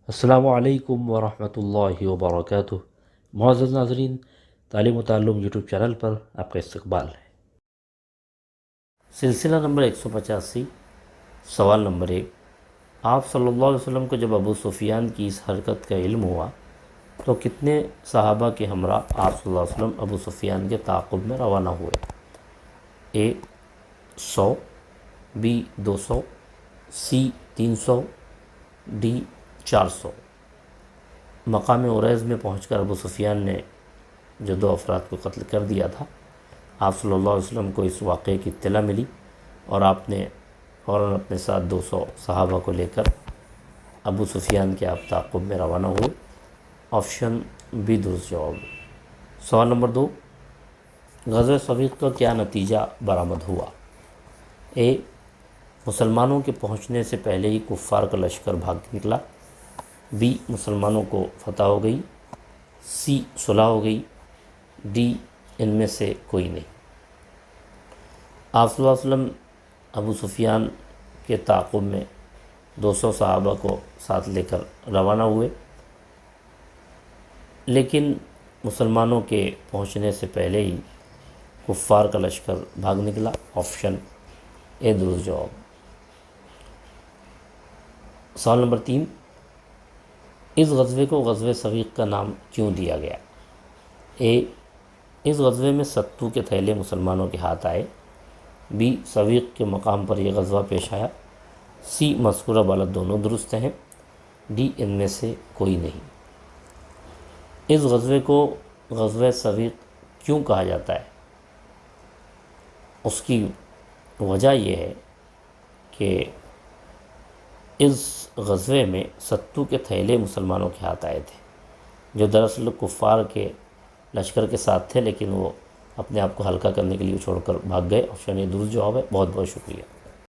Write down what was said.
السلام علیکم ورحمۃ اللہ وبرکاتہ۔ معزز ناظرین، تعلیم و تعلم یوٹیوب چینل پر آپ کا استقبال ہے۔ سلسلہ نمبر 185، سوال نمبر 1۔ آپ صلی اللہ علیہ وسلم کو جب ابو سفیان کی اس حرکت کا علم ہوا تو کتنے صحابہ کے ہمراہ آپ صلی اللہ علیہ وسلم ابو سفیان کے تعاقب میں روانہ ہوئے؟ اے 100، بی 200، سی 300، ڈی 400۔ مقام عریض میں پہنچ کر ابو سفیان نے جو 2 افراد کو قتل کر دیا تھا، آپ صلی اللہ علیہ وسلم کو اس واقعے کی اطلاع ملی اور آپ نے فوراً اپنے ساتھ 200 صحابہ کو لے کر ابو سفیان کے آپ تعاقب میں روانہ ہوئے۔ آپشن بی درست جواب۔ سوال نمبر 2، غزوہ صویق کا کیا نتیجہ برآمد ہوا؟ اے، مسلمانوں کے پہنچنے سے پہلے ہی کفار کا لشکر بھاگ نکلا۔ بی، مسلمانوں کو فتح ہو گئی۔ سی، صلح ہو گئی۔ ڈی، ان میں سے کوئی نہیں۔ آپ صلی اللہ علیہ وسلم ابو سفیان کے تعاقب میں 200 صحابہ کو ساتھ لے کر روانہ ہوئے، لیکن مسلمانوں کے پہنچنے سے پہلے ہی کفار کا لشکر بھاگ نکلا۔ آپشن اے درست جواب۔ سوال نمبر 3، اس غزوے کو غزوہ صویق کا نام کیوں دیا گیا؟ اے، اس غزوے میں ستو کے تھیلے مسلمانوں کے ہاتھ آئے۔ بی، صویق کے مقام پر یہ غزوہ پیش آیا۔ سی، مذکورہ بالا دونوں درست ہیں۔ ڈی، ان میں سے کوئی نہیں۔ اس غزوے کو غزوہ صویق کیوں کہا جاتا ہے؟ اس کی وجہ یہ ہے کہ اس غزوے میں ستو کے تھیلے مسلمانوں کے ہاتھ آئے تھے، جو دراصل کفار کے لشکر کے ساتھ تھے، لیکن وہ اپنے آپ کو ہلکا کرنے کے لیے چھوڑ کر بھاگ گئے۔ آپشن اے درست جواب ہے۔ بہت بہت شکریہ۔